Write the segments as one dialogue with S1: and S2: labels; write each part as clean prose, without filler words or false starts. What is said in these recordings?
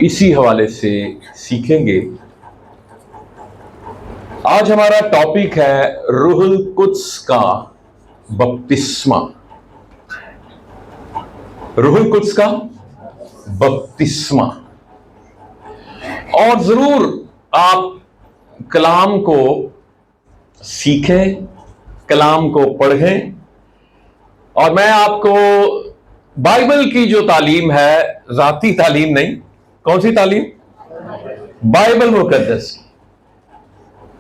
S1: इसी हवाले से सीखेंगे। आज हमारा टॉपिक है रूहुल कुद्स का बपतिस्मा। रूहुल कुद्स का बपतिस्मा। और जरूर आप कलाम को सीखें, कलाम को पढ़ें। और मैं आपको बाइबल की जो तालीम है, जाती तालीम नहीं, कौन सी तालीम? बाइबल मुकद्दस की,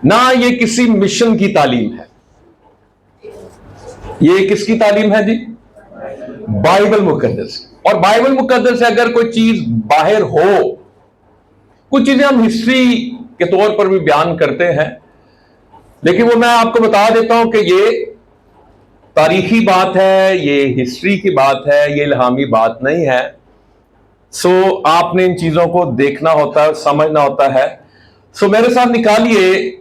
S1: ना ये किसी मिशन की तालीम है। ये किसकी तालीम है जी? बाइबल मुकद्दस की। और बाइबल मुकद्दस से अगर कोई चीज बाहर हो, कुछ चीजें हम हिस्ट्री के तौर पर भी बयान करते हैं, लेकिन वो मैं आपको बता देता हूं कि ये तारीखी बात है, ये हिस्ट्री की बात है, ये इल्हामी बात नहीं है। सो आपने इन चीजों को देखना होता है, समझना होता है। सो मेरे साथ निकालिए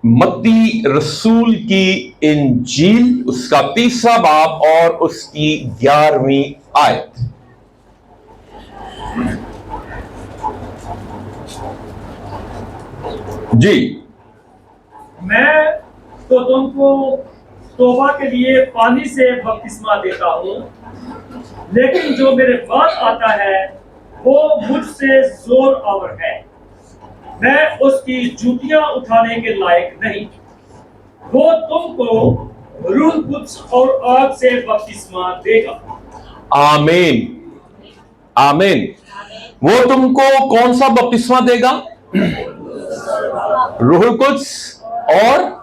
S1: मत्ती रसूल की इंजील, उसका 30वां बाब और उसकी 11वीं आयत। जी।
S2: मैं तो तुमको तौबा के लिए पानी से बपतिस्मा देता हूं, लेकिन जो मेरे बाद आता है वो मुझसे जोर आवर है। मैं उसकी जूतियां उठाने के लायक नहीं। वो तुमको रूह कुद्स और आग से बपतिस्मा देगा।
S1: आमीन, आमीन। वो तुमको कौन सा बपतिस्मा देगा? रूह कुद्स और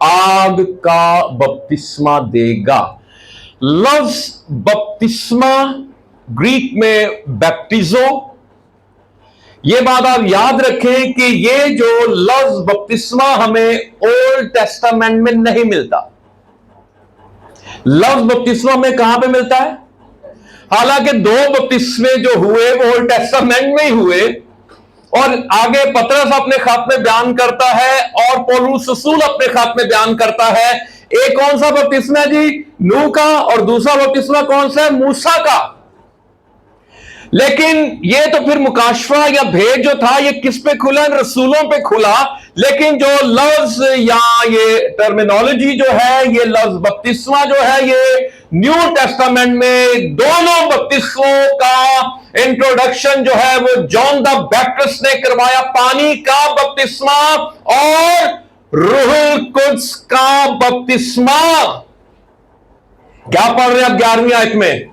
S1: आग का बपतिस्मा देगा। लफ्ज बपतिस्मा ग्रीक में बैप्टिजो। ये बात आप याद रखें कि ये जो लफ्ज बपतिस्मा हमें ओल्ड टेस्टामेंट में नहीं मिलता। लफ्ज बपतिस्मा में कहां पे मिलता है? हालांकि 2 बपतिस्मे जो हुए वो ओल्ड टेस्टामेंट में ही हुए, और आगे पतरस अपने खत में बयान करता है और पौलुस रसूल अपने खत में बयान करता है। एक कौन सा बपतिस्मा जी? नूह का। और दूसरा बपतिस्मा कौन सा है? मूसा का। लेकिन ये तो फिर मुकाशफा या भेद जो था, ये किस पे खुला? रसूलों पे खुला। लेकिन जो लफ्ज या ये टर्मिनोलॉजी जो है, ये लफ्ज बपतिस्मा जो है, ये न्यू टेस्टामेंट में दोनों बपतिस्मों का इंट्रोडक्शन जो है वो जॉन द बैप्टिस्ट ने करवाया। पानी का बपतिस्मा और रूहुल कुद्स का बपतिस्मा। क्या पढ़ रहे हैं आप 11वीं आयत में?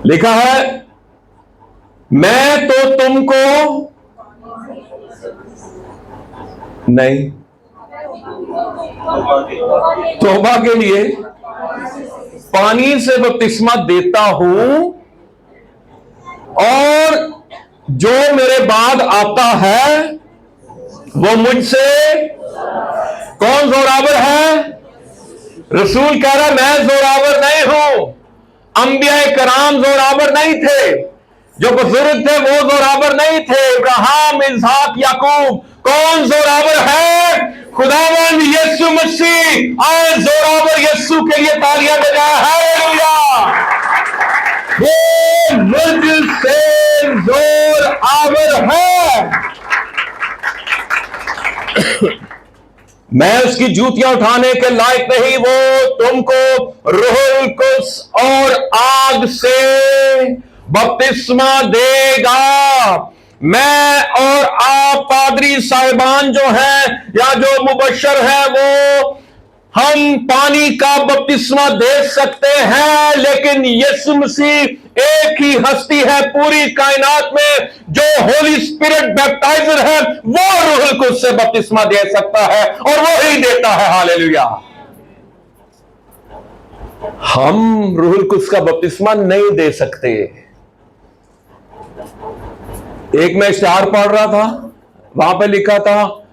S1: लिखा है, मैं तो तुमको नहीं, तौबा के लिए पानी से बपतिस्मा देता हूं, और जो मेरे बाद आता है वो मुझसे कौन जोरावर है? रसूल कह रहा मैं जोरावर नहीं हूं। अंबिया कराम जोरावर नहीं थे, जो बुजुर्ग थे वो जोरावर नहीं थे। इब्राहिम, इसहाक, याकूब। कौन जोरावर है? खुदावंद यीशु मसीह। आज जोरावर यीशु के लिए तालियां बजाएं। हालेलुया। वो मुझसे जोरावर है। मैं उसकी जूतियां उठाने के लायक नहीं। वो तुमको रूहुल कुद्स और आग से बपतिस्मा देगा। मैं और आप पादरी साहिबान जो हैं या जो मुबशर हैं, वो हम पानी का बपतिस्मा दे सकते हैं, लेकिन यीशु मसीह एक ही हस्ती है पूरी कायनात में, जो होली स्पिरिट बैप्टाइजर है, वो रूहुल कुद्स से बपतिस्मा दे सकता है, और वो ही देता है। हालेलुया। हम रूहुल कुद्स का बपतिस्मा नहीं दे सकते। एक मैं इश्तिहार पढ़ रहा था, वहां पे लिखा था,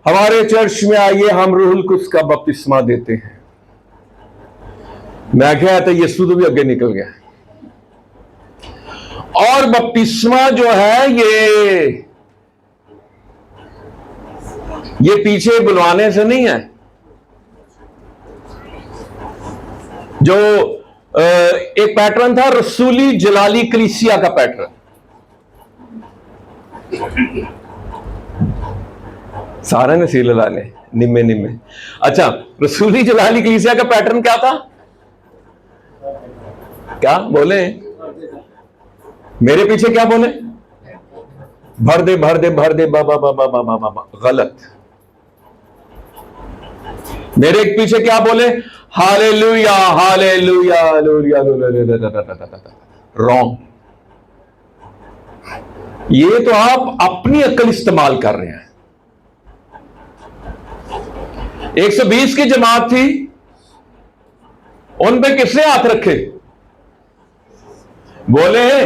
S1: हमारे चर्च में आइए, हम रूहुल कुद्स का बपतिस्मा देते हैं। मैं क्या था, यीशु तो भी आगे निकल गया। और बपतिस्मा जो है ये पीछे बुलवाने से नहीं है। जो एक पैटर्न था रसूली जलाली कलीसिया का पैटर्न। सारे ने सील लाने निम्मे निम्मे। अच्छा, रसूली जलाली कलीसिया का पैटर्न क्या था? क्या बोले? मेरे पीछे क्या बोले? भर दे भर दे भर दे बाबा बाबा बाबा बाबा, गलत। मेरे पीछे क्या बोले? Hallelujah hallelujah hallelujah, wrong. ये तो आप अपनी अक्ल इस्तेमाल कर रहे हैं। 120 की जमात थी, उन पे किसने हाथ रखे? बोले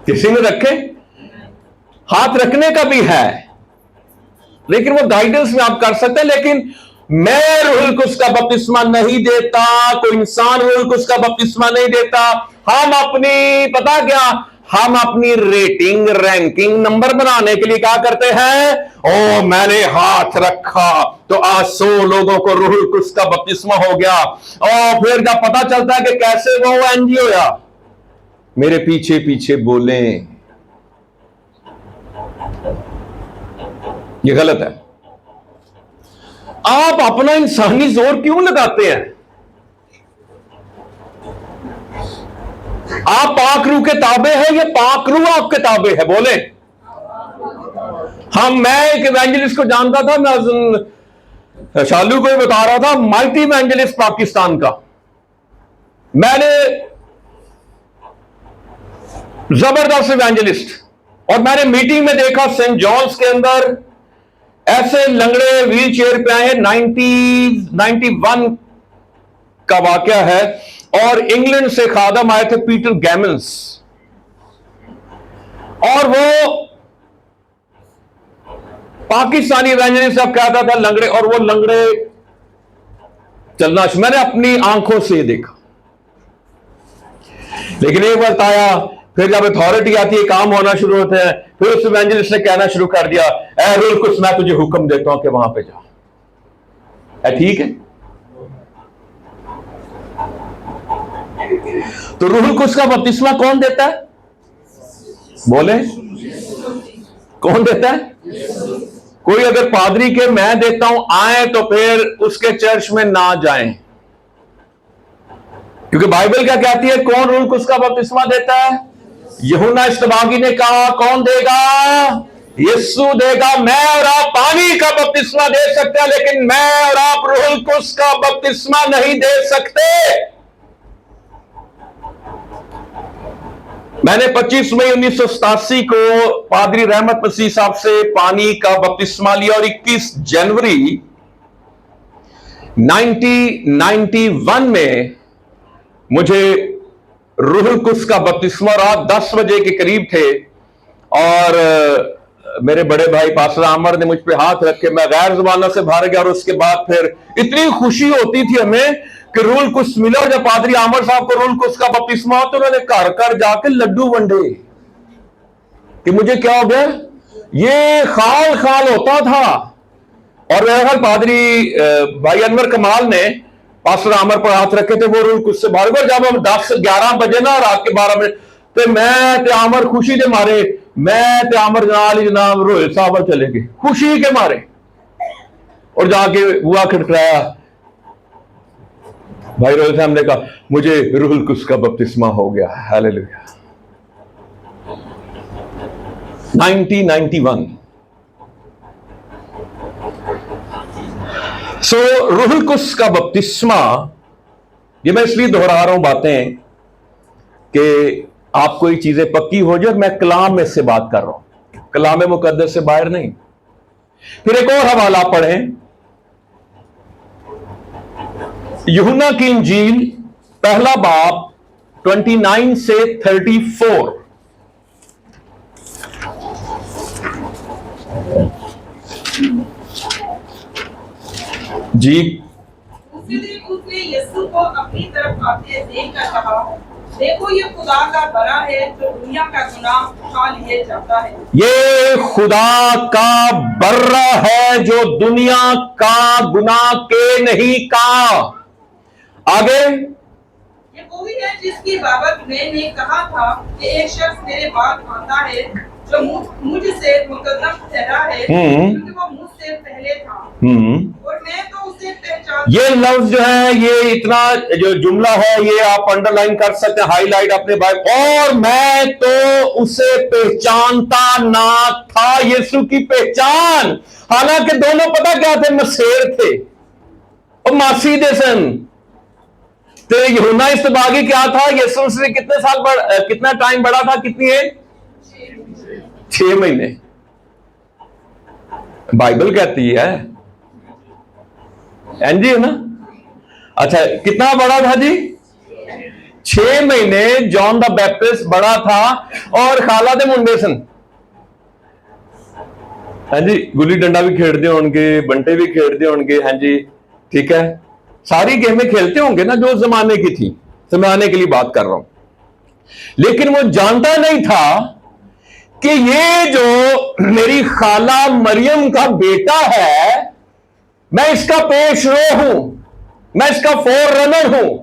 S1: किसी ने रखे? हाथ रखने का भी है, लेकिन वो गाइडेंस में आप कर सकते हैं। लेकिन मैं रूहुल कुद्स का बपतिस्मा नहीं देता, कोई इंसान रूहुल कुद्स का बपतिस्मा नहीं देता। हम अपनी, पता क्या, हम अपनी रेटिंग रैंकिंग नंबर बनाने के लिए क्या करते हैं? ओ मैंने हाथ रखा तो आज 100 लोगों को रूहुल कुद्स का बपतिस्मा हो गया। और फिर जब पता चलता है कि कैसे वो एनजी होया, मेरे पीछे पीछे बोले, ये गलत है। आप अपना इंसानी जोर क्यों लगाते हैं? आप पाक रूह के ताबे हैं या पाक रूह आपके ताबे है? बोले। मैं एक इवेंजलिस्ट को जानता था, मैं शालू को ही बता रहा था, माइटी इवेंजलिस्ट पाकिस्तान का। मैंने जबरदस्त इवेंजलिस्ट, और मैंने मीटिंग में देखा सेंट जॉन्स के अंदर ऐसे लंगड़े व्हील चेयर पे आए। 91 का वाकया है, और इंग्लैंड से खादम आए थे पीटर गैमन्स, और वो पाकिस्तानी इवेंजलिस्ट अब कहता था लंगड़े, और वो लंगड़े चलना, मैंने अपनी आंखों से देखा। लेकिन एक वक्त आया, फिर जब अथॉरिटी आती है, काम होना शुरू होते हैं, फिर उस इवेंजलिस्ट ने कहना शुरू कर दिया, ए रूहुल कुद्स, मैं तुझे हुक्म देता हूं कि वहां पे जा। ठीक है, तो रूहुल कुद्स का बपतिस्मा कौन देता है? बोले, कौन देता है? कोई अगर पादरी के मैं देता हूं आए तो फिर उसके चर्च में ना जाएं, क्योंकि बाइबल क्या कहती है? कौन रूहुल कुद्स का बपतिस्मा देता है? यूहन्ना इस्तबागी ने कहा, कौन देगा? यीशु देगा। मैं और आप पानी का बपतिस्मा दे सकते हैं, लेकिन मैं और आप रूहुल कुद्स का बपतिस्मा नहीं दे सकते। मैंने 25 मई 1987 को पादरी रहमत मसीह साहब से पानी का बपतिस्मा लिया, और 21 जनवरी 1991 में मुझे रूहुल कुद्स का बपतिस्मा रात 10 बजे के करीब थे, और मेरे बड़े भाई पास्टर आमर ने मुझ पे हाथ रख के मैं गैर ज़बाना से भर गया। और उसके बाद फिर इतनी खुशी होती थी हमें कि रूहुल कुद्स मिला। और जब पादरी आमर साहब को रूहुल कुद्स का बपतिस्मा तो उन्होंने घर घर जाके लड्डू वंडे कि मुझे क्या हो गया। ये खाल खाल होता था। और मेरे ख्याल पादरी भाई अनवर कमाल ने पास्टर आमर पर हाथ रखे थे, वो रूहुल कुद्स से भाग गए। जब हम 10-11 बजे ना, रात के 12 बजे, तो मैं ते आमर खुशी के मारे, मैं ते आमर जनाब रोहित साहब चले गए खुशी के मारे, और जाके बुआ खटखटाया। भाई रोहित साहब ने कहा, मुझे रूहुल कुद्स का बपतिस्मा हो गया। हालेलुया। 1991। रूहुल कुद्स का बपतिस्मा, ये मैं इसलिए दोहरा रहा हूं बातें कि आपको ये चीजें पक्की हो जाए। मैं कलाम में से बात कर रहा हूं, कलाम मुकद्दस से बाहर नहीं। फिर एक और हवाला पढ़ें, यूहन्ना की इंजील पहला बाब 29 से 34। जी।
S3: उसी दिन उसने यीशु को अपनी तरफ आते देखकर कहा, देखो ये खुदा का बरा है जो दुनिया का गुनाह उठा लिए जाता है।
S1: ये खुदा का बर्रा है जो दुनिया का गुनाह के नहीं का। आगे
S3: वही है जिसकी बाबत मैंने कहा था कि एक शख्स मेरे बाद आता है जो मुझसे मुकद्दम ठहरा है क्योंकि वो मुझसे पहले था और मैं तो उसे पहचान।
S1: ये लफ्ज जो है, ये इतना जो जुमला है, ये आप अंडरलाइन कर सकते हैं, हाईलाइट अपने बाइबल। और मैं तो उसे पहचानता ना था, यीशु की पहचान। हालांकि दोनों पता क्या थे, मसेर थे और मासी दे सन। तो यूहन्ना इस्तबागी क्या था, यीशु से कितने साल कितना टाइम बड़ा था, कितनी है? 6 महीने बाइबल कहती है। एनजी है ना? अच्छा, कितना बड़ा था जी? 6 महीने जॉन द बैप्टिस्ट बड़ा था और खाला दे मुंडे सन। हाँ जी, गुल्ली डंडा भी खेलते होंगे, बंटे भी खेलते होंगे। हाँ जी, ठीक है, सारी गेमें खेलते होंगे ना जो जमाने की थी, जमाने के लिए बात कर रहा हूं। लेकिन वो जानता नहीं था कि ये जो मेरी खाला मरियम का बेटा है, मैं इसका पेशरो हूं, मैं इसका फोररनर हूं,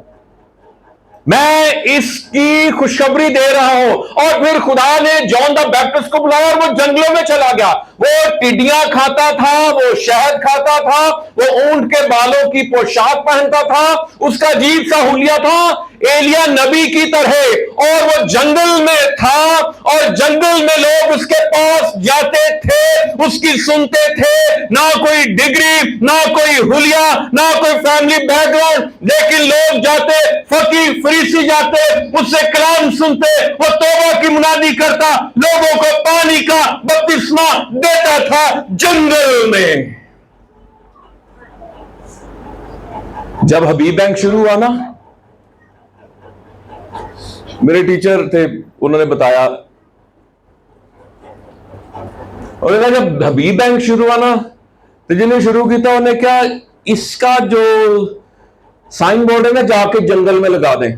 S1: मैं इसकी खुशखबरी दे रहा हूं। और फिर खुदा ने जॉन द बैप्टिस्ट को बुलाया और वो जंगलों में चला गया। वो टिड्डियां खाता था, वो शहद खाता था, वो ऊंट के बालों की पोशाक पहनता था, उसका अजीब सा हुलिया था एलिया नबी की तरह। और वो जंगल में था और जंगल में लोग उसके पास जाते थे, उसकी सुनते थे। ना कोई डिग्री, ना कोई हुलिया, ना कोई फैमिली बैकग्राउंड, लेकिन लोग जाते, फकीर फरीसी जाते, उससे कलाम सुनते, वो तौबा की मुनादी करता, लोगों को पानी का बपतिस्मा देता था जंगल में। जब हबीब बैंक शुरू हुआ ना, मेरे टीचर थे, उन्होंने बताया, और जब हबीब बैंक शुरू हुआ ना, तो जिन्हें शुरू किया था उन्हें क्या, इसका जो साइन बोर्ड है ना, जाके जंगल में लगा दें,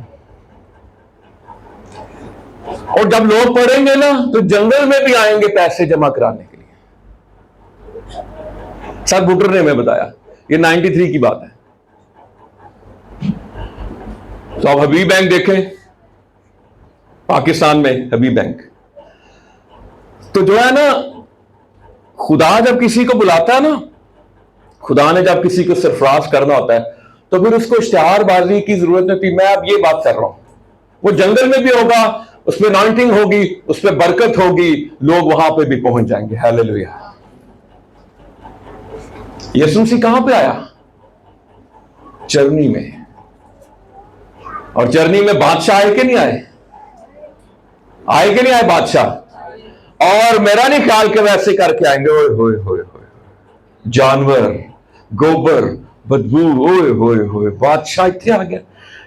S1: और जब लोग पढ़ेंगे ना तो जंगल में भी आएंगे पैसे जमा कराने के लिए। सर बुटर ने हमें बताया, ये 93 की बात है। तो आप हबीब बैंक देखें, पाकिस्तान में हबीब बैंक, तो जो है ना, खुदा जब किसी को बुलाता है ना, खुदा ने जब किसी को सरफराज करना होता है, तो फिर उसको इश्तिहारबाजी की जरूरत नहीं होती। मैं अब ये बात कर रहा हूं, वो जंगल में भी होगा, उसमें अनॉइंटिंग होगी, उसमें बरकत होगी, लोग वहां पे भी पहुंच जाएंगे। हालेलुया। यीशु मसीह कहां पे आया? चरनी में। और चरनी में बादशाह आए कि नहीं आए? आए कि नहीं आए बादशाह? और मेरा नहीं ख्याल के वैसे करके आएंगे, ओए होए होए होए, जानवर, गोबर, बदबू, ओए होए होए, बादशाह इतने आ गया।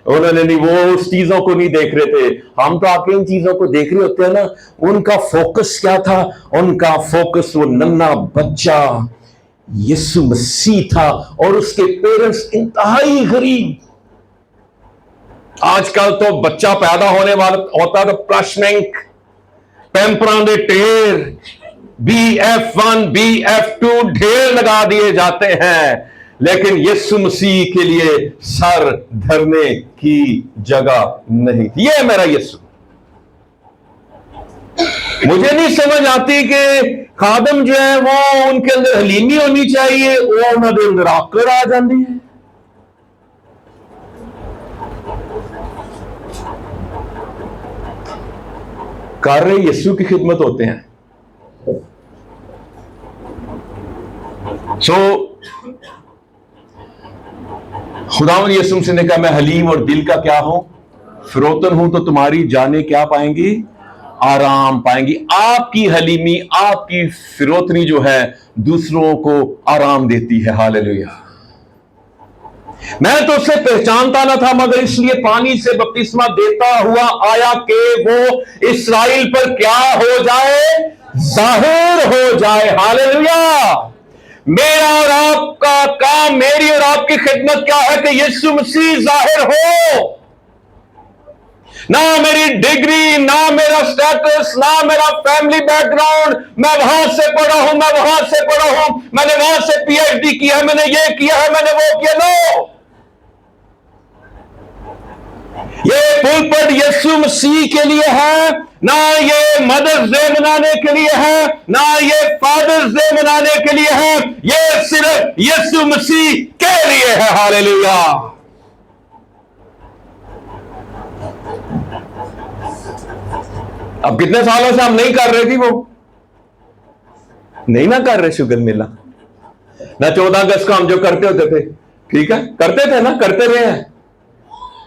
S1: उन्होंने नहीं, वो उस चीजों को नहीं देख रहे थे। हम तो आके इन चीजों को देख रहे होते हैं ना। उनका फोकस क्या था? उनका फोकस वो नन्हा बच्चा यीशु मसीह था और उसके पेरेंट्स इंतहाई गरीब। आजकल तो बच्चा पैदा होने वाला होता तो प्लशमेंक, पैम्परां दे ढेर, BF1 BF2 ढेर लगा दिए जाते हैं, लेकिन यीशु मसीह के लिए सर धरने की जगह नहीं थी। ये मेरा यीशु। मुझे नहीं समझ आती कि खादम जो है वो उनके अंदर हलीमी होनी चाहिए, वो उन्होंने अंदर आकर आ जाती है। कर रहे यीशु की खिदमत होते हैं। खुदावंद यीशु मसीह ने कहा, मैं हलीम और दिल का क्या हूं? फिरोतन हूं, तो तुम्हारी जाने क्या पाएंगी? आराम पाएंगी। आपकी हलीमी, आपकी फिरोतनी जो है दूसरों को आराम देती है। हालेलुया। मैं तो उसे पहचानता ना था, मगर इसलिए पानी से बपतिस्मा देता हुआ आया कि वो इस्राएल पर क्या हो जाए? जाहिर हो जाए। हालेलुया। मेरा और आपका काम, मेरी और आपकी खिदमत क्या है कि यीशु मसीह जाहिर हो। ना मेरी डिग्री, ना मेरा स्टेटस, ना मेरा फैमिली बैकग्राउंड, मैं वहां से पढ़ा हूं, मैं वहां से पढ़ा हूं, मैंने वहां से PhD किया है, मैंने ये किया है, मैंने वो किया। नो, ये पुलपट यीशु मसीह के लिए है, ना ये मदर्स डे मनाने के लिए है, ना ये फादर्स डे मनाने के लिए है, ये सिर्फ यीशु मसीह के लिए है। हालेलुया। अब कितने सालों से हम नहीं कर रहे थी, वो नहीं ना कर रहे शुगर मिला ना। 14 अगस्त को हम जो करते होते थे, ठीक है, करते थे ना, करते रहे हैं।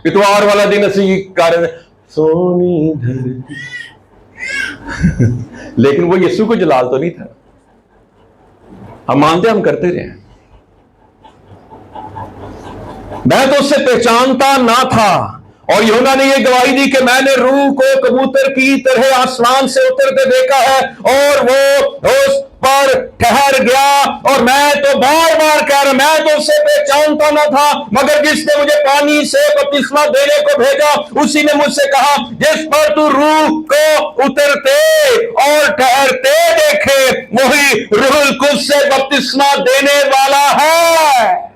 S1: इतवार वाला दिन असी कर सोनी धरती लेकिन वो यीशु को जलाल तो नहीं था। हम मानते, हम करते रहे। मैं तो उससे पहचानता ना था, और यूहन्ना ने यह गवाही दी कि मैंने रूह को कबूतर की तरह आसमान से उतरते देखा है, और वो उस पर ठहर गया। और मैं तो बार बार कह रहा, मैं तो उससे पहचानता ना था, मगर जिसने मुझे पानी से बपतिस्मा देने को भेजा, उसी ने मुझसे कहा, जिस पर तू रूह को उतरते और ठहरते देखे, वही रूहुल कुद्स से बपतिस्मा देने वाला है।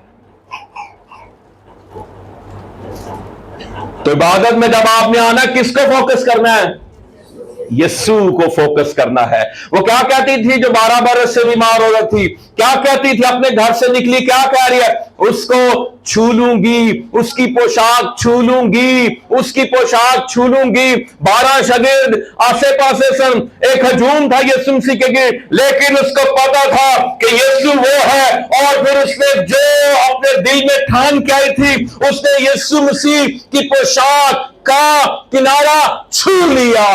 S1: तो इबादत में जब आपने आना, किसको फोकस करना है? यीशु को फोकस करना है। वो क्या कहती थी जो 12 बरस से बीमार हो रही थी? क्या कहती थी? अपने घर से निकली, क्या कह रही है? उसको छू लूंगी, उसकी पोशाक छू लूंगी, उसकी पोशाक छू लूंगी। 12 शागिर्द आसे पासे सन, एक हजूम था यीशु मसीह के गिर, लेकिन उसको पता था कि यीशु वो है। और फिर उसने जो अपने दिल में ठान के आई थी, उसने यीशु मसीह की पोशाक का किनारा छू लिया।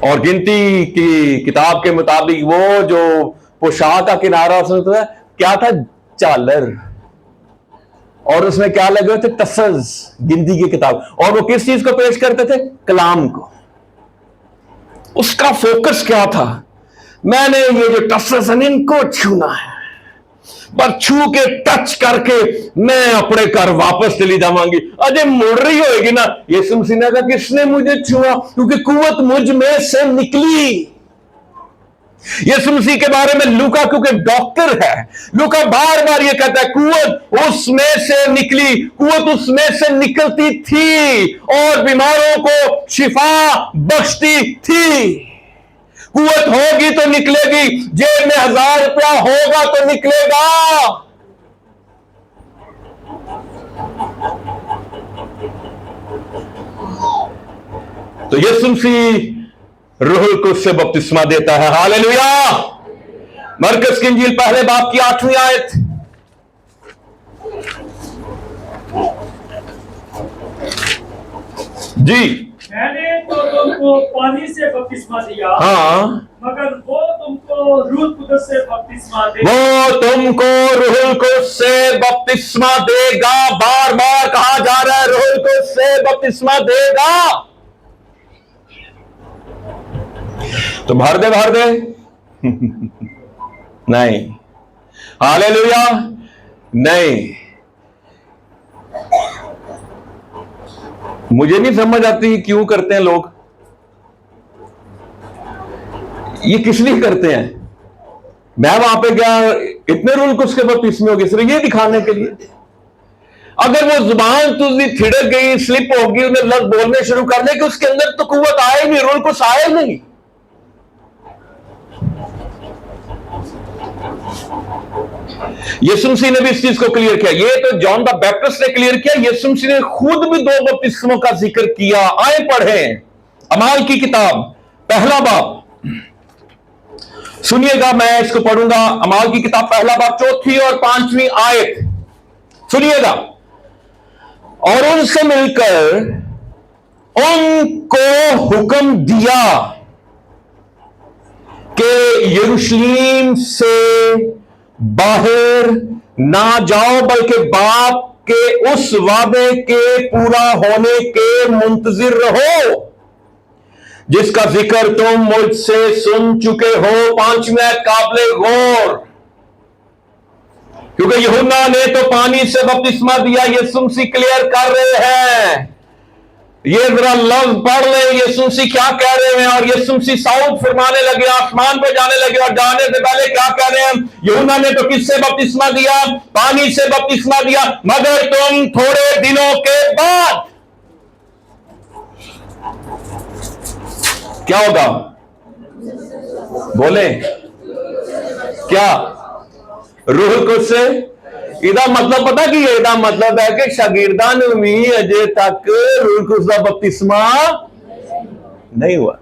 S1: और गिनती की किताब के मुताबिक वो जो पोशाक का किनारा उसने क्या था? झालर। और उसमें क्या लगे हुए थे? टसल्स, गिनती की किताब। और वो किस चीज को पेश करते थे? कलाम को। उसका फोकस क्या था? मैंने ये जो टसल्स हैं इनको छूना है, पर छू के टच करके मैं अपने घर वापस चली जावांगी। अजय मुड़ रही होगी ना। यीशु मसीह ने कहा, किसने मुझे छुआ? क्योंकि कुव्वत मुझ में से निकली। यीशु मसीह के बारे में लूका, क्योंकि डॉक्टर है, लूका बार बार ये कहता है, कुव्वत उसमें से निकली, कुव्वत उसमें से निकलती थी और बीमारों को शिफा बख्शती थी। कुव्वत होगी तो निकलेगी, जेब में 1000 रुपया होगा तो निकलेगा। तो यीशु मसीह रूहुल कुद्स से बपतिस्मा देता है। हालेलुया। मरकस की इंजील पहले बाब की 8वीं आयत। जी,
S2: मैंने तो तुमको पानी से बपतिस्मा दिया,
S1: हाँ,
S2: मगर वो तुमको रूह कुद्स से बपतिस्मा देगा।
S1: वो तुमको रूहुल कुद्स से बपतिस्मा देगा। बार बार कहा जा रहा है, रूहुल कुद्स से बपतिस्मा देगा। तो भर दे, भर दे नहीं। हालेलुया। नहीं, मुझे नहीं समझ आती क्यों करते हैं लोग ये, किस लिए करते हैं? मैं वहां पे गया, इतने रूल कुछ के बपतिस्मे हो गए सिर्फ ये दिखाने के लिए। अगर वो जुबान तुझी थिड़क गई, स्लिप होगी, उन्हें लफ्ज बोलने शुरू कर ले कि उसके अंदर तो कुव्वत आए नहीं, रूल कुछ आए नहीं। यीशु मसीह ने भी इस चीज को क्लियर किया। ये तो जॉन द बैप्टिस्ट ने क्लियर किया, यीशु मसीह ने खुद भी 2 बपतिस्मों का जिक्र किया। आए पढ़ें अमाल की किताब पहला बाब, सुनिएगा, मैं इसको पढ़ूंगा। अमाल की किताब पहला बाब 4थी और 5वीं आयत सुनिएगा। और उनसे मिलकर उनको हुक्म दिया कि यरूशलेम से बाहर ना जाओ, बल्कि बाप के उस वादे के पूरा होने के मुंतजिर रहो जिसका जिक्र तुम मुझसे सुन चुके हो। 5वें काबिले गौर, क्योंकि यूहन्ना ने तो पानी से बपतिस्मा दिया, यीशु मसीह क्लियर कर रहे हैं ये जरा लफ्ज पढ़ ले यीशु मसीह क्या कह रहे हैं। और यीशु मसीह साउथ फरमाने लगे, आसमान पे जाने लगे, और जाने से पहले क्या कह रहे हैं? यूहन्ना ने तो किससे बपतिस्मा दिया? पानी से बपतिस्मा दिया, मगर तुम थोड़े दिनों के बाद क्या होगा? बोले क्या? रूह कुछ से। इदा मतलब पता कि इदा मतलब है कि शागिर्दान में अजय तक रूह कुछ का बपतिस्मा नहीं हुआ।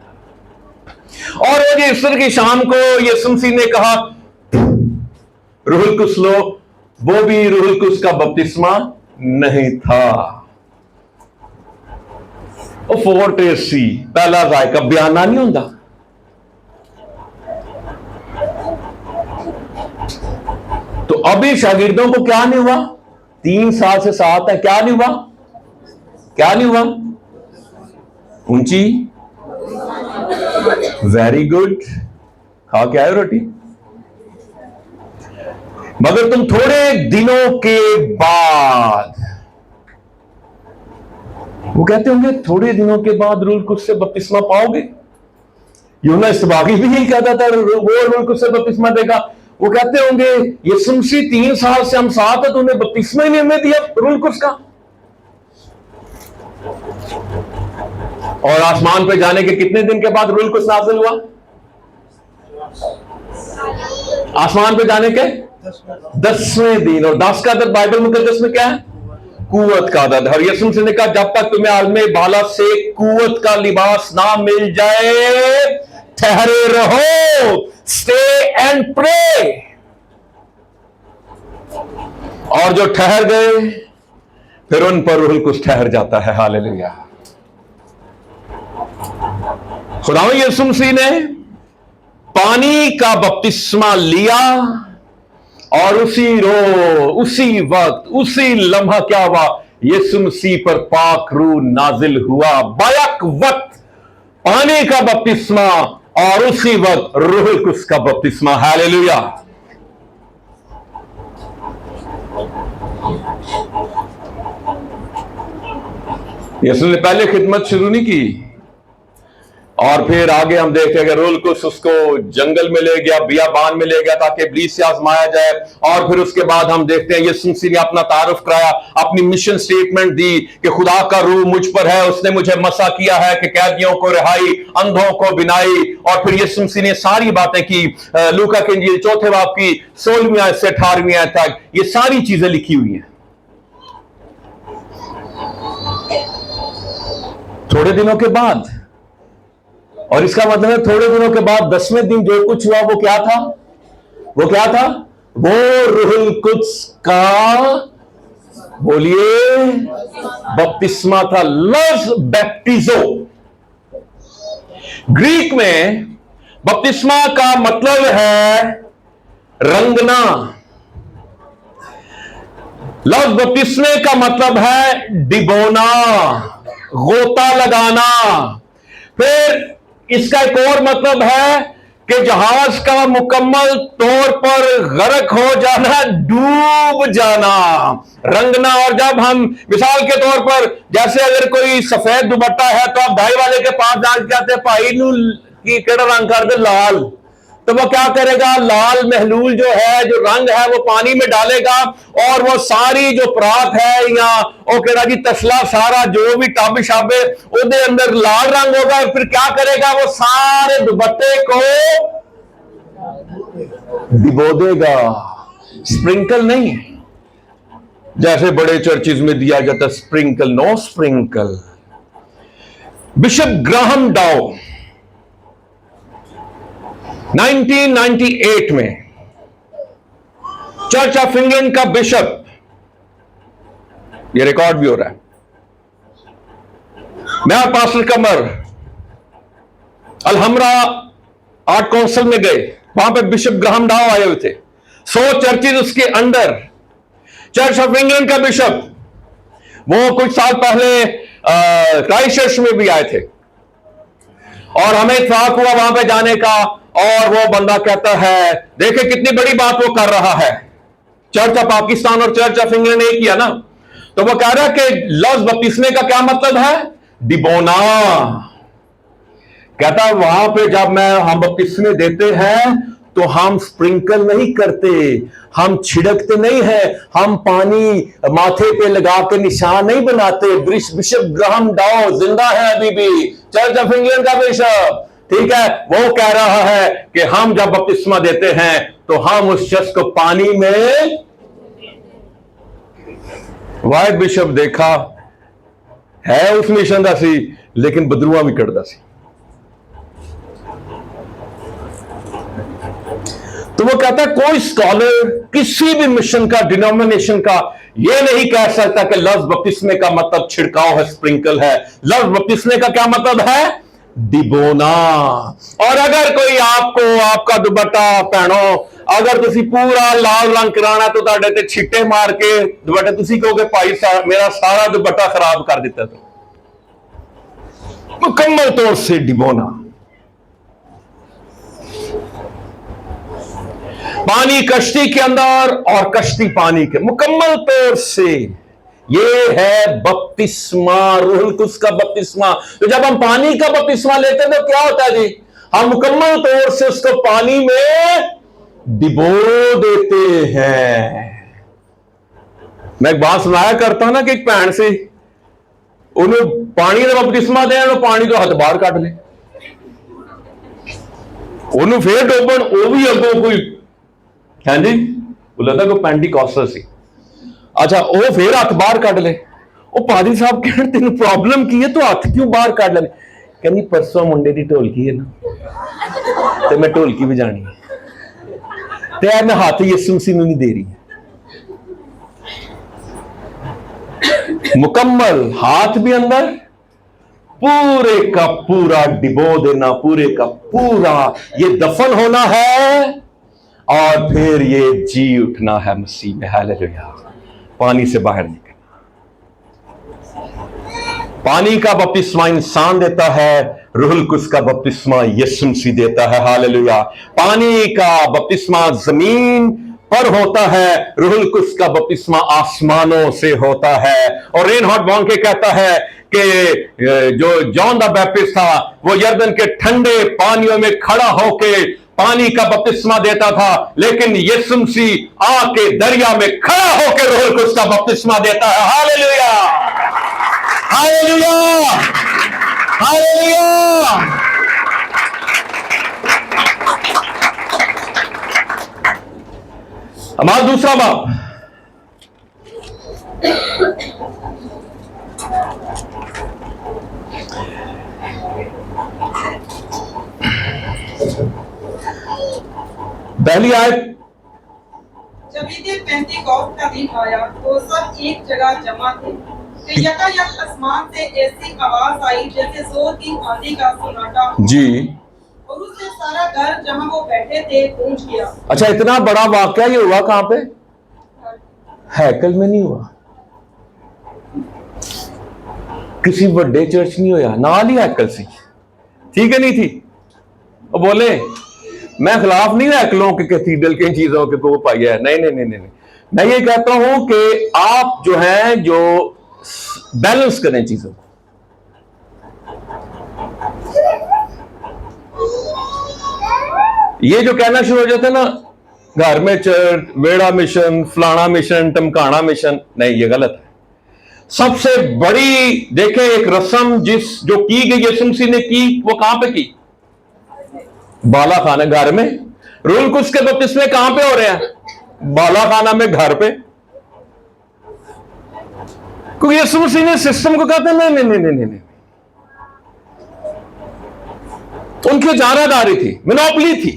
S1: और वो ईश्वर की शाम को यीशु मसीह ने कहा रूहुल कुछ लो, वो भी रूहुल कुछ का बपतिस्मा नहीं था। वो फोर्टेसी पहला जायका बयाना नहीं होता। तो अभी शागिर्दों को क्या नहीं हुआ? 3 साल से साथ है, क्या नहीं हुआ? क्या नहीं हुआ? ऊंची, वेरी गुड, खा के आए रोटी। मगर तुम थोड़े दिनों के बाद, वो कहते होंगे थोड़े दिनों के बाद रूह कुछ से बपतिस्मा पाओगे। यूहन्ना इस्तबागी भी यही कहता था, वो रूह कुछ से बपतिस्मा देगा। वो कहते होंगे यीशु मसीह 3 साल से हम साथ है, तो उन्हें बपतिस्मा ही नहीं हमें दिया रूह कुछ का। और आसमान पे जाने के कितने दिन के बाद रूह कुछ नाज़िल हुआ? आसमान पे जाने के 10वें दिन। और 10 का अदद बाइबल मुकद्दस में क्या है? कुव्वत का अदद। और यीशु मसीह ने कहा जब तक तुम्हें आलमे बाला से कुव्वत का लिबास ना मिल जाए, ठहरे रहो, स्टे एंड प्रे। और जो ठहर गए फिर उन पर रूह कुछ ठहर जाता है। हालेलुया। खुदावंद यीशु मसीह ने पानी का बपतिस्मा लिया और उसी वक्त उसी लम्हा क्या हुआ? यीशु मसीह पर पाक रूह नाजिल हुआ। बैक वक्त पानी का बपतिस्मा और उसी वक्त रूह कुछ का बपतिस्मा। हालेलुया। यीशु ने पहले खिदमत शुरू नहीं की। और फिर आगे हम देखते हैं कि रूह कुछ उसको जंगल में ले गया, बियाबान में ले गया ताकि इब्लीस से आजमाया जाए। और फिर उसके बाद हम देखते हैं यीशु मसीह ने अपना तारुफ कराया, अपनी मिशन स्टेटमेंट दी कि खुदा का रूह मुझ पर है, उसने मुझे मसा किया है कि कैदियों को रिहाई, अंधों को बिनाई। और फिर यीशु मसीह ने सारी बातें की। लूका की इंजील 4 बाब की 16वीं आयत से 18वीं आयत तक ये सारी चीजें लिखी हुई हैं। थोड़े दिनों के बाद, और इसका मतलब है थोड़े दिनों के बाद 10वें दिन जो कुछ हुआ वो क्या था? वो क्या था? वो रूहुल कुद्स का, बोलिए, बपतिस्मा था। लफ्ज बैप्टिजो ग्रीक में बपतिस्मा का मतलब है रंगना। लफ्ज बपतिस्मे का मतलब है डिबोना, गोता लगाना। फिर इसका एक और मतलब है कि जहाज का मुकम्मल तौर पर गर्क हो जाना, डूब जाना, रंगना। और जब हम मिसाल के तौर पर, जैसे अगर कोई सफेद दुपट्टा है तो आप भाई वाले के पास जाते हैं, भाई नू की केड़ा रंग कर दे, लाल। तो वो क्या करेगा? लाल महलूल जो है, जो रंग है, वो पानी में डालेगा और वो सारी जो परात है या वो केड़ा जी तसला, सारा जो भी टब शाबे उसके अंदर लाल रंग होगा। फिर क्या करेगा? वो सारे दुपट्टे को डिबो देगा। स्प्रिंकल नहीं, जैसे बड़े चर्चिज में दिया जाता sprinkle, no sprinkle. Bishop Graham Dow 1998 में चर्च ऑफ इंग्लैंड का बिशप, ये रिकॉर्ड भी हो रहा है, मैं और pastor Qamar Alhamra art council में गए। वहां पे बिशप ग्राहम डाउ आए हुए थे। 100 चर्चेज उसके अंदर। चर्च ऑफ इंग्लैंड का बिशप, वो कुछ साल पहले क्राइस्ट चर्च में भी आए थे और हमें इत्तेफाक हुआ वहां पे जाने का। और वो बंदा कहता है, देखे कितनी बड़ी बात वो कर रहा है। चर्च ऑफ पाकिस्तान और चर्च ऑफ इंग्लैंड एक ही है ना। तो वो कह रहा है कि लफ्ज बपतिस्मे का क्या मतलब है? डिबोना। कहता वहां पे जब हम बपतिस्मे देते हैं तो हम स्प्रिंकल नहीं करते, हम छिड़कते नहीं है, हम पानी माथे पे लगा के निशान नहीं बनाते। बिशप ग्राहम डाउ जिंदा है अभी भी, चर्च ऑफ इंग्लैंड का बिशप, ठीक है, वो कह रहा है कि हम जब बपतिस्मा देते हैं तो हम उस शख्स को पानी में, वाइट बिशप देखा है उस मिशन का सी, लेकिन बदरुआ भी करता सी। तो वो कहता है कोई स्कॉलर किसी भी मिशन का, डिनोमिनेशन का, ये नहीं कह सकता कि लफ्ज बपतिस्मे का मतलब छिड़काव है, स्प्रिंकल है। लफ्ज बपतिस्मे का क्या मतलब है? डिबोना। और अगर कोई आपको आपका दुपट्टा पहनो, अगर तुसी पूरा लाल रंग कराना तो ताड़े ते छिट्टे मार के दुपट्टे तुसी कहोगे भाई मेरा सारा दुपट्टा खराब कर दिता। तो मुकम्मल तौर से डिबोना। पानी कश्ती के अंदर और कश्ती पानी के, मुकम्मल तौर से ये है बपतिस्मा, रूहुल कुद्स का बपतिस्मा। तो जब हम पानी का बपतिस्मा लेते हैं तो क्या होता है जी? हम मुकम्मल तौर से उसको पानी में डिबो देते हैं। मैं एक बात सुनाया करता हूं ना कि एक भैन से उन्हें पानी का बपतिस्मा दें तो पानी तो हथ बाहर कट ले, उन्होंने फिर डोबन, वो भी अगों कोई है जी, वो लगता कोई पेंटिकॉस्टल सी। अच्छा, वो फिर हथ बाहर कट ले। वो पादरी साहब कह तेन प्रॉब्लम की है, तो हथ क्यों बाहर कट ले? कहनी परसों मुंडे की ढोलकी है ना, तो मैं ढोलकी बजानी है, तो यार मैं हाथ यीशु मसीह नहीं दे रही। मुकम्मल हाथ भी अंदर, पूरे का पूरा डिबो देना, पूरे का पूरा ये दफन होना है और फिर ये जी उठना है मसीह में। हालेलुया। पानी से बाहर निकलना। पानी का बपतिस्मा इंसान देता है, रूहुल कुद्स का बपतिस्मा यीशु मसीह देता है। हालेलुया। पानी का बपतिस्मा जमीन पर होता है, रूहुल कुद्स का बपतिस्मा आसमानों से होता है। और रेनहार्ड बॉन्के कहता है कि जो जॉन द बैप्टिस्ट था वो यरदन के ठंडे पानियों में खड़ा होके पानी का बपतिस्मा देता था, लेकिन यीशु मसीह आके दरिया में खड़ा होकर रूहुल कुद्स का बपतिस्मा देता है। Hallelujah, hallelujah, hallelujah. हमारा दूसरा बाप, पहली आयत,
S3: जब ईद पेंतीकोस्त का दिन आया तो सब एक जगह जमा थे। तो यकायक आसमान से ऐसी आवाज आई जैसे जोर की आंधी का सन्नाटा
S1: जी,
S3: और उससे सारा घर जहां वो बैठे थे गूंज गया।
S1: अच्छा, इतना बड़ा वाकया ये हुआ कहां पे? हैकल में नहीं हुआ, किसी बड़े चर्च नहीं होया, नाल ही हैकल सी, ठीक है नहीं थी। वो बोले मैं खिलाफ नहीं हैकलों के, कैथीड्रल के चीजों के को पाई है, नहीं नहीं नहीं नहीं। मैं ये कहता हूं कि आप जो हैं जो बैलेंस करें चीजों को। ये जो कहना शुरू हो जाता है ना, घर में चर्च, वेड़ा मिशन, फलाना मिशन, टमकाना मिशन, नहीं, ये गलत है। सबसे बड़ी देखें एक रस्म जो की गई यीशु मसीह ने की, वो कहां पे की? बाला खाना, घर में। रूहुल कुद्स के बपतिस्मे कहां पे हो रहे हैं? बाला खाना में, घर पे। क्योंकि यीशु मसीह ने सिस्टम को कहते नहीं नहीं नहीं नहीं नहीं, उनकी जारादारी थी, मोनोपोली थी।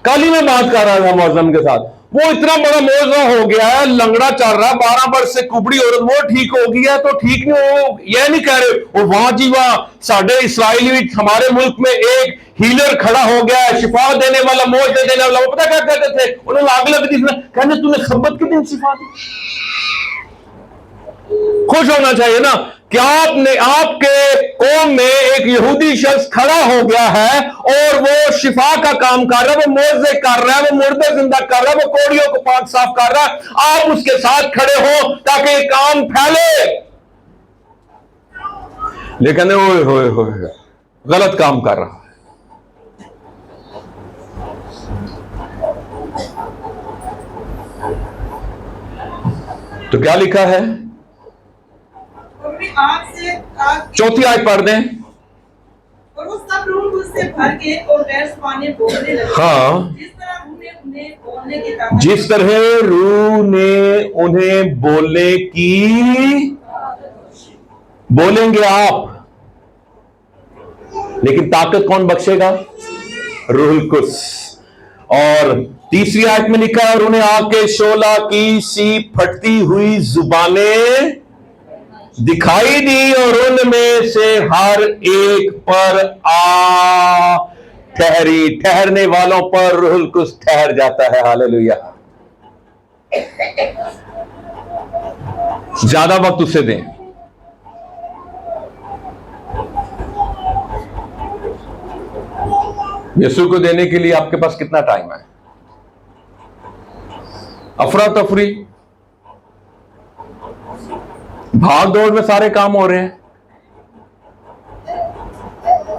S1: कल ही मैं बात कर रहा था मौजम के साथ, वो इतना बड़ा मौजा हो गया है, लंगड़ा चल रहा है, 12 वर्ष से कुबड़ी औरत, वो ठीक हो गया तो ठीक नहीं हो, यह नहीं कह रहे वो वहां जी वहां साढ़े इसराइली हमारे मुल्क में एक हीलर खड़ा हो गया है, शिफा देने वाला, मौज देने वाला। वो पता क्या कहते थे? उन्होंने आग लग दी, कहने तूने सब्बत के दिन शिफा दी। खुश होना चाहिए ना कि आपके कौम में एक यहूदी शख्स खड़ा हो गया है और वो शिफा का काम कर रहा है, वो मोजे कर रहा है, वो मुर्दे जिंदा कर रहा है, वो कोड़ियों को पाक साफ कर रहा है। आप उसके साथ खड़े हो ताकि काम फैले। लेकिन ओए होए होए, गलत काम कर रहा है। तो क्या लिखा है? चौथी आयत पढ़ दें।
S3: और वो सब रूह उससे भर के और गैर ज़ुबानें बोलने लगे।
S1: हाँ,
S3: जिस तरह रूह ने उन्हें बोलने की
S1: बोलेंगे आप, लेकिन ताकत कौन बख्शेगा? रूहुल कुद्स। और तीसरी आयत में लिखा है, और उन्हें आके शोला की सी फटती हुई जुबानें दिखाई दी, और उनमें से हर एक पर आ ठहरी। ठहरने वालों पर रूहुल कुद्स ठहर जाता है। हालेलुया। ज्यादा वक्त उसे दें। यीशु को देने के लिए आपके पास कितना टाइम है? अफरा तफरी, भाग दौड़ में सारे काम हो रहे हैं।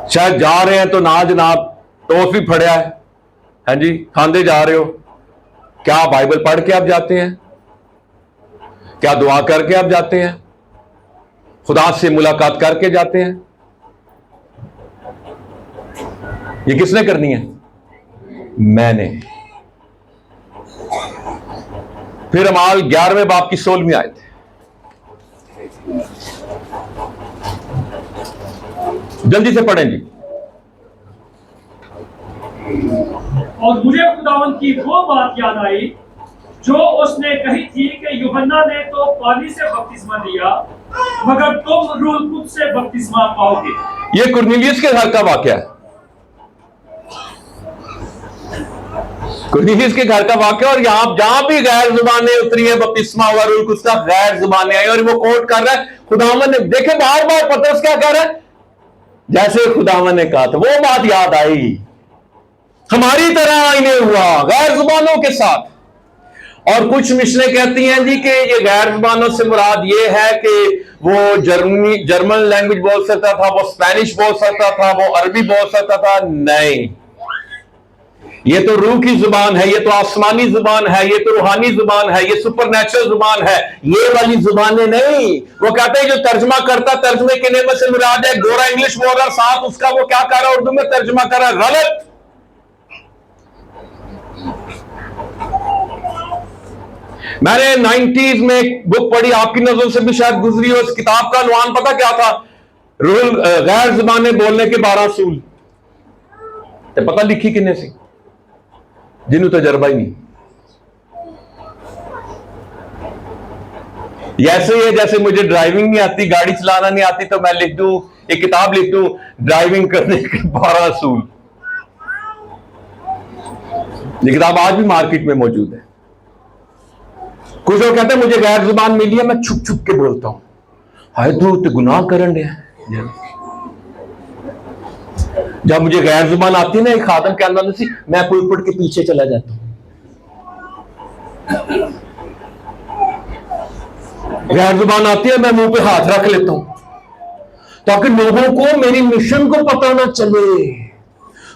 S1: शायद जा रहे हैं तो ना जनाब टॉफी फड़िया है, हाँ जी, खांदे जा रहे हो। क्या बाइबल पढ़ के आप जाते हैं? क्या दुआ करके आप जाते हैं? खुदा से मुलाकात करके जाते हैं? ये किसने करनी है? मैंने। फिर अमाल 11वें बाब की 16वीं आयत, जल्दी से पढ़ें जी।
S2: और मुझे खुदावंद की वो बात याद आई जो उसने कही थी कि यूहन्ना ने तो पानी से बपतिस्मा दिया, मगर तुम रूह कुद्स से बपतिस्मा पाओगे।
S1: ये कुरनेलियस के घर का वाकया है। कुरनेलियस के घर का वाकया। और यहां जहां भी गैर जुबानें उतरी है, बपतिस्मा हुआ, रूह कुद्स का, गैर जुबानें आई। और वो कोट कर रहा है खुदावन ने, देखे बार बार पतरस क्या कह रहा है, जैसे खुदावन ने कहा था। वो बात याद आई, हमारी तरह इन्हें हुआ गैर जुबानों के साथ। और कुछ मिशनें कहती हैं जी कि ये गैर जुबानों से मुराद ये है कि वो जर्मन लैंग्वेज बोल सकता था, वो स्पेनिश बोल सकता था, वो अरबी बोल सकता था। नहीं, ये तो रूह की जुबान है, ये तो आसमानी जुबान है, ये तो रूहानी जुबान है, ये सुपरनेचुरल जुबान है, ये वाली जुबानें नहीं। वो कहते हैं जो तर्जमा करता, तर्जमे की नेमत से मुराद है। गोरा इंग्लिश बोल रहा, साथ उसका वो क्या कर रहा है, उर्दू में तर्जमा कर रहा है। गलत। मैंने 90s में एक बुक पढ़ी, आपकी नजरों से भी शायद गुजरी हो। इस किताब का अनुवान पता क्या था? रूहुल गैर जुबानें बोलने के 12 असूल। तो पता लिखी किन्ने सी? जिन्हों तजर्बा ही नहीं। ऐसे ही है जैसे मुझे ड्राइविंग नहीं आती, गाड़ी चलाना नहीं आती, तो मैं लिख दूं, एक किताब लिख दूं, ड्राइविंग करने के 12 असूल। ये किताब आज भी मार्केट में मौजूद है। कुछ लोग कहते हैं मुझे गैर जुबान मिली है, मैं छुप छुप के बोलता हूं। हाय तो गुनाह करन दे। जब मुझे गैर जुबान आती है ना, एक खादम के अंदर से मैं पुलपट के पीछे चला जाता हूं। गैर जुबान आती है, मैं मुंह पे हाथ रख लेता हूं ताकि लोगों को मेरी मिशन को पता ना चले।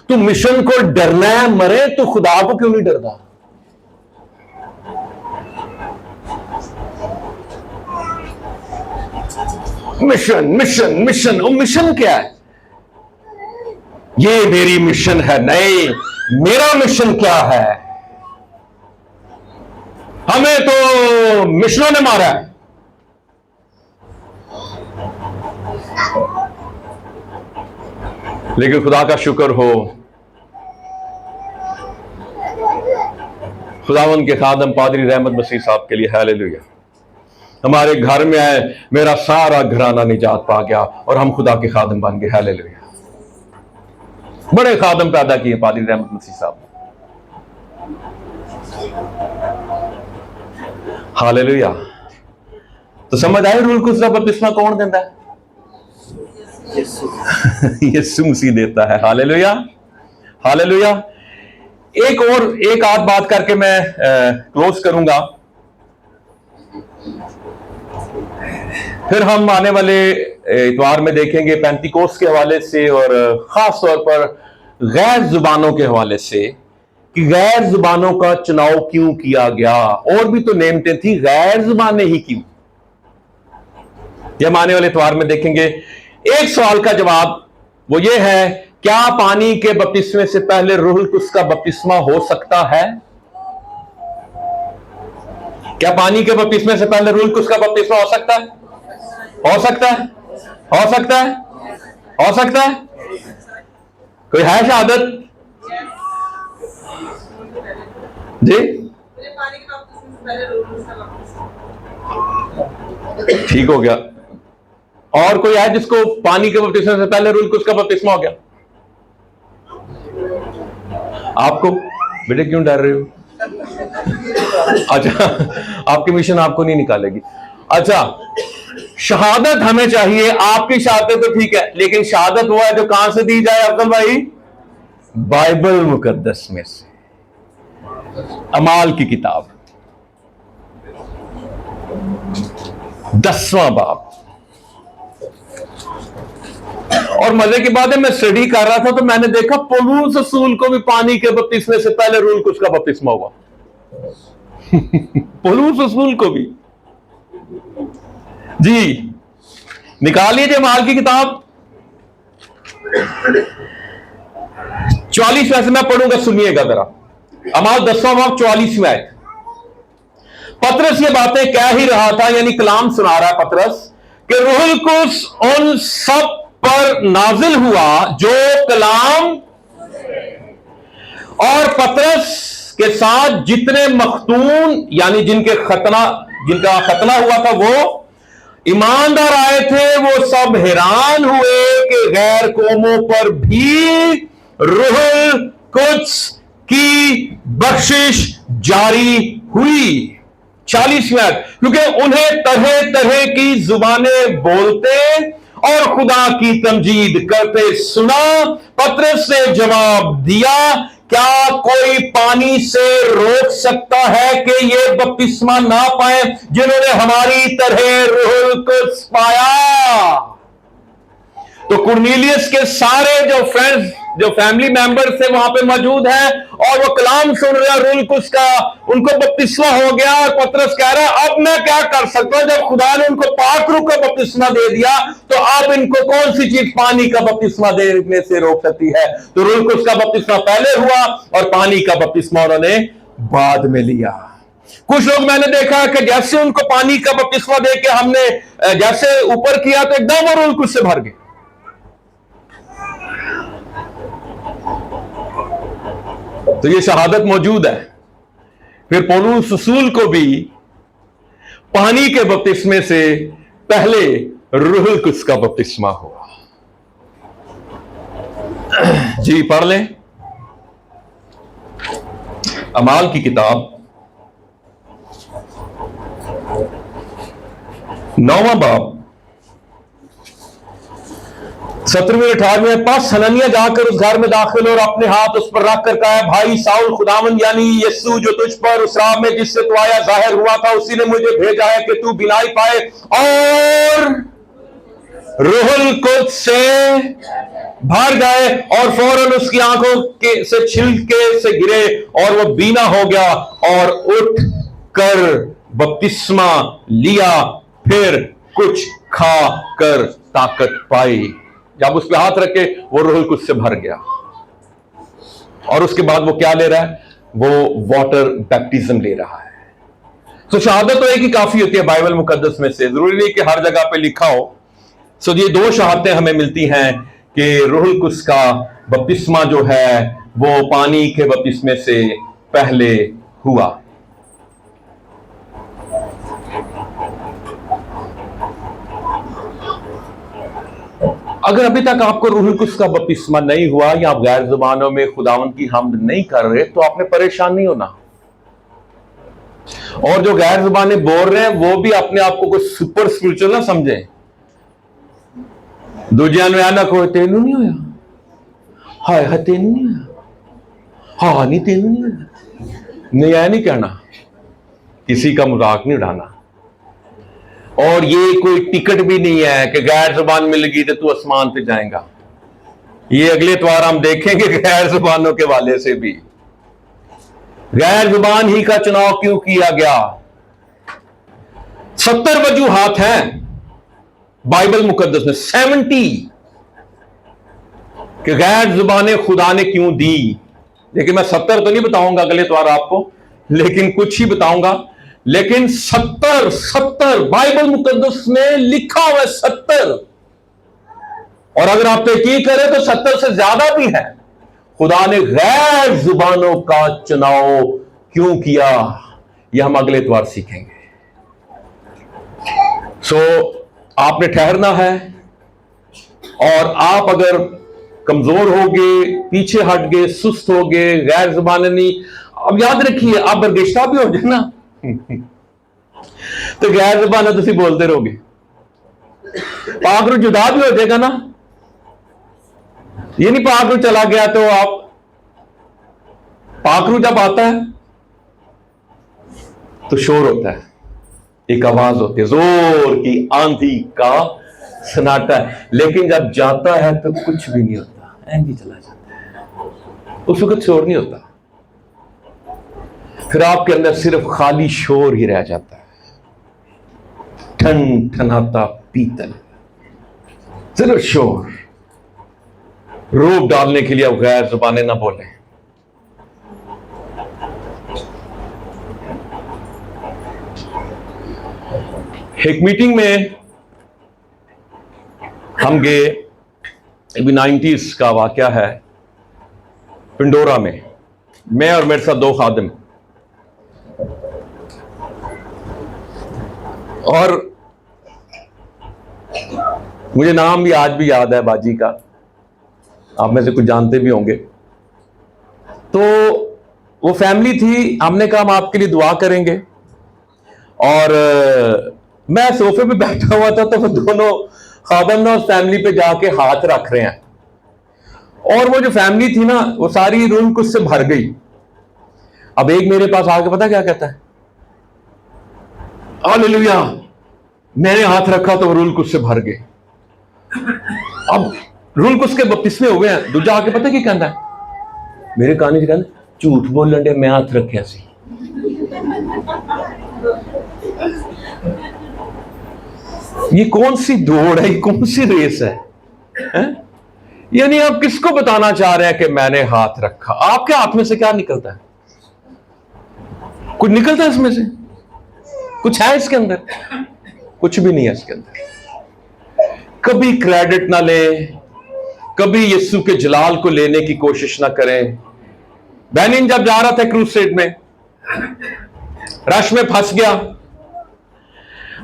S1: तू मिशन को डरना है, मरे तो खुदा को क्यों नहीं डरता? Mission mission mission. वो मिशन क्या है? ये मेरी मिशन है। नहीं, मेरा मिशन क्या है? हमें तो मिशनों ने मारा है। लेकिन खुदा का शुक्र हो, खुदावन के खादम पादरी रहमत मसीह साहब के लिए हालेलुया, हमारे घर में आए, मेरा सारा घराना निजात पा गया और हम खुदा के खादम बन गए। हालेलुया। बड़े खादम पैदा किए पादरी रहमत मसीह साहब। हालेलुया। तो समझ आए रूहुल कुद्स का बपतिस्मा कौन देता है? यीशु मसीह देता है। Hallelujah, hallelujah. एक आध बात करके मैं क्लोज करूंगा। फिर हम आने वाले इतवार में देखेंगे पेंतिकोस्त के हवाले से और खास तौर पर गैर जुबानों के हवाले से कि गैर जुबानों का चुनाव क्यों किया गया। और भी तो नेमतें थी, गैर जुबानें ही क्यों? यह आने वाले इतवार में देखेंगे। एक सवाल का जवाब वो ये है, क्या पानी के बपतिस्मे से पहले रूहुल कुद्स का बपतिस्मा हो सकता है? क्या पानी के बपतिस्मे से पहले रूहुल कुद्स का बपतिस्मा हो सकता है? हो सकता है? हो सकता है? हो सकता है? कोई है शहादत? जी
S3: पानी के बपतिस्मे से पहले रूहुल कुद्स का बपतिस्मा।
S1: ठीक हो गया। और कोई है जिसको पानी के बपतिस्मे से पहले रूहुल कुद्स का बपतिस्मा हो गया? आपको बेटे क्यों डर रहे हो? अच्छा, आपकी मिशन आपको नहीं निकालेगी। अच्छा, शहादत हमें चाहिए। आपकी शहादत तो ठीक है, लेकिन शहादत वो है जो कहां से दी जाए अब्दुल भाई? बाइबल मुकद्दस में से, अमाल की किताब 10वां बाब। और मजे की बात है, मैं स्टडी कर रहा था तो मैंने देखा पौलुस रसूल को भी पानी के बपतिस्मे से पहले रूहुल कुद्स का बपतिस्मा हुआ। पौलुस रसूल को भी। जी निकाल लीजिए अमाल की किताब 44 में से मैं पढ़ूंगा, सुनिएगा जरा। अमाल 10वां बाब 44 में आए। पतरस ये बातें कह ही रहा था, यानी कलाम सुना रहा है पतरस, कि रूहुल कुद्स उन सब पर नाजिल हुआ जो कलाम, और पतरस के साथ जितने मखतून यानी जिनका खतना हुआ था वो ईमानदार आए थे, वो सब हैरान हुए कि गैर कौमों पर भी रूहुल कुद्स की बख्शिश जारी हुई। 40 में, क्योंकि उन्हें तरह तरह की जुबानें बोलते और खुदा की तमजीद करते सुना। पतरस ने जवाब दिया, क्या कोई पानी से रोक सकता है कि ये बपतिस्मा ना पाए जिन्होंने हमारी तरह रूहुल कुद्स पाया? तो कुरनेलियस के सारे जो फ्रेंड्स, जो फैमिली मेंबर्स थे वहां पे मौजूद हैं और वो कलाम सुन रहे हैं रूहुल कुद्स का, उनको बपतिस्मा हो गया। और पतरस कह रहा है, अब मैं क्या कर सकता हूं? जब खुदा ने उनको पाक रूह का बपतिस्मा दे दिया तो अब इनको कौन सी चीज पानी का बपतिस्मा देने से रोक सकती है? तो रूहुल कुद्स का बपतिस्मा पहले हुआ और पानी का बपतिस्मा उन्होंने बाद में लिया। कुछ लोग मैंने देखा कि जैसे उनको पानी का बपतिस्मा दे के हमने जैसे ऊपर किया तो एकदम वो रूहुल कुद्स से भर गए। तो ये शहादत मौजूद है। फिर पौलुस रसूल को भी पानी के बपतिस्मे से पहले रूहुल कुद्स का बपतिस्मा हुआ। जी पढ़ लें अमाल की किताब 9वां बाब 17वें 18वें। पास हननिया जाकर उस घर में दाखिल और अपने हाथ उस पर रख कर कहा, भाई साउल, खुदावंद यानी यीशु जो तुझ पर उस राह में जिससे तू आया जाहिर हुआ था, उसी ने मुझे भेजा है कि तू बिनाई पाए और रूहुल कुद्स से भर जाए। और फौरन उसकी आंखों के से छिलके से गिरे और वो बीना हो गया और उठ कर बपतिस्मा लिया। फिर कुछ खा कर ताकत पाई। जब उस पर हाथ रखे वो रूहुल कुद्स से भर गया। और उसके बाद वो क्या ले रहा है? वो वाटर बैप्टिज्म ले रहा है। तो शहादत तो एक ही काफी होती है बाइबल मुकद्दस में से, जरूरी नहीं कि हर जगह पे लिखा हो। सो ये दो शहादतें हमें मिलती हैं कि रूहुल कुद्स का बपतिस्मा जो है वो पानी के बपतिस्मे से पहले हुआ। अगर अभी तक आपको रूहुल कुद्स का बपतिस्मा नहीं हुआ या आप गैर जुबानों में खुदावंद की हम्द नहीं कर रहे तो आपने परेशान नहीं होना। और जो गैर जुबानें बोल रहे हैं वो भी अपने आप को कुछ सुपर स्पिरिचुअल ना समझें। दूजिया में आना कोई तेनू नहीं होया, हाय हाय तेनू नहीं होया, हाँ नहीं तेनू नहीं होया। नहीं, ऐ नहीं कहना, किसी का मजाक नहीं उड़ाना। और ये कोई टिकट भी नहीं है कि गैर जुबान मिल गई तो तू आसमान पे जाएगा। ये अगले त्वार हम देखेंगे गैर जुबानों के वाले से भी। गैर जुबान ही का चुनाव क्यों किया गया? 70 वजूहात हैं बाइबल मुकद्दस में, 70 कि गैर जुबानें खुदा ने क्यों दी। लेकिन मैं 70 तो नहीं बताऊंगा अगले त्वार आपको, लेकिन कुछ ही बताऊंगा। लेकिन 70 बाइबल मुकद्दस में लिखा हुआ है 70। और अगर आप तहकीक करें तो 70 से ज्यादा भी है। खुदा ने गैर जुबानों का चुनाव क्यों किया, यह हम अगले त्वार सीखेंगे। आपने ठहरना है, और आप अगर कमजोर हो गए, पीछे हट गए, सुस्त हो गए, गैर जुबान नहीं, अब याद रखिए आप बरगिश्ता भी हो जाए ना तो गैर जुबान है तुम बोलते रहोगे। पाकरू जुदा भी हो जाएगा ना, ये नहीं पाकरू चला गया तो आप, पाकरू जब आता है तो शोर होता है, एक आवाज होती है, जोर की आंधी का सन्नाटा है। लेकिन जब जाता है तो कुछ भी नहीं होता, ऐंधी चला जाता है, उस वक्त शोर नहीं होता। फिर आपके अंदर सिर्फ खाली शोर ही रह जाता है, ठन ठनाता पीतल, सिर्फ शोर। रोक डालने के लिए अब गैर जुबानें ना बोलें। एक मीटिंग में हम गए, अभी 90s का वाकया है, पिंडोरा में, मैं और मेरे साथ 2 खादिम, और मुझे नाम भी आज भी याद है बाजी का, आप में से कुछ जानते भी होंगे। तो वो फैमिली थी, हमने कहा हम आपके लिए दुआ करेंगे, और मैं सोफे पे बैठा हुआ था तो वो दोनों खादिम ना उस फैमिली पे जाके हाथ रख रहे हैं, और वो जो फैमिली थी ना वो सारी रूम कुछ से भर गई। अब एक मेरे पास आके पता क्या कहता है, हालेलुया, मैंने हाथ रखा तो रूल कुछ से भर गए। अब रूल कुछ के बपतिस्मे हुए हैं। दूजा आके पता क्या कहता है, मेरे कान से कहता, झूठ बोलन दे, मैं हाथ रखा सी। ये कौन सी दौड़ है, ये कौन सी रेस है? यानी आप किसको बताना चाह रहे हैं कि मैंने हाथ रखा? आपके हाथ में से क्या निकलता है? कुछ निकलता है इसमें से? कुछ है इसके अंदर? कुछ भी नहीं है इसके अंदर। कभी क्रेडिट ना ले, कभी यीशु के जलाल को लेने की कोशिश ना करें। बेनिन जब जा रहा था क्रूसेड में, रश में फंस गया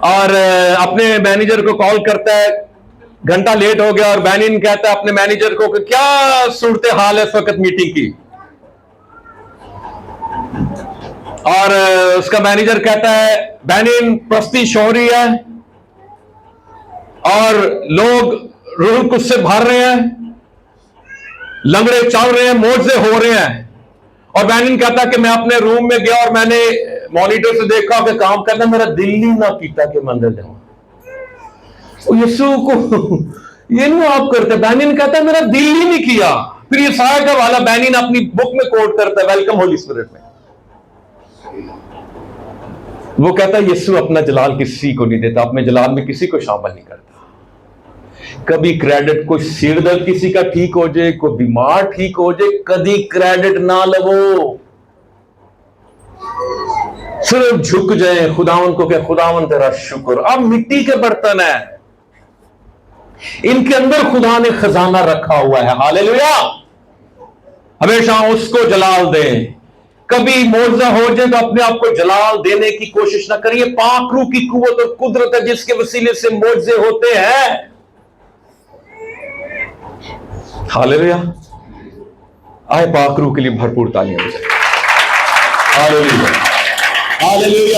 S1: और अपने मैनेजर को कॉल करता है, घंटा लेट हो गया, और बेनिन कहता है अपने मैनेजर को कि क्या सूरत हाल है इस वक्त मीटिंग की। और उसका मैनेजर कहता है, बेनिन प्रस्तीश हो रही है और लोग रूह कुछ से भर रहे हैं, लंगड़े चल रहे हैं, मोजे हो रहे हैं। और बेनिन कहता है कि मैं अपने रूम में गया और मैंने मॉनिटर से देखा कि काम करना, मेरा दिल नहीं ना कीता कि मैं अंदर जाऊं। यीशु को ये नहीं आप करते। बेनिन कहता है मेरा दिल ही नहीं किया। फिर ये सारा का वाला बेनिन अपनी बुक में कोट करता है, वेलकम होली स्पिरिट में। वो कहता है यीशु अपना जलाल किसी को नहीं देता, अपने जलाल में किसी को शामिल नहीं करता। कभी क्रेडिट, कोई सिर दर्द किसी का ठीक हो जाए, कोई बीमार ठीक हो जाए, कभी क्रेडिट ना लवो, सिर्फ झुक जाए खुदावन को कि खुदावन तेरा शुक्र। अब मिट्टी के बर्तन है, इनके अंदर खुदा ने खजाना रखा हुआ है। हालेलुया, हमेशा उसको जलाल दे। कभी मोजा हो जाए तो अपने आप को जलाल देने की कोशिश ना करिए। पाक रूह की कुव्वत और कुदरत है जिसके वसीले से मोजे होते हैं। हालेलुया, आए पाक रूह के लिए भरपूर तालियां बजाएं। Hallelujah, hallelujah.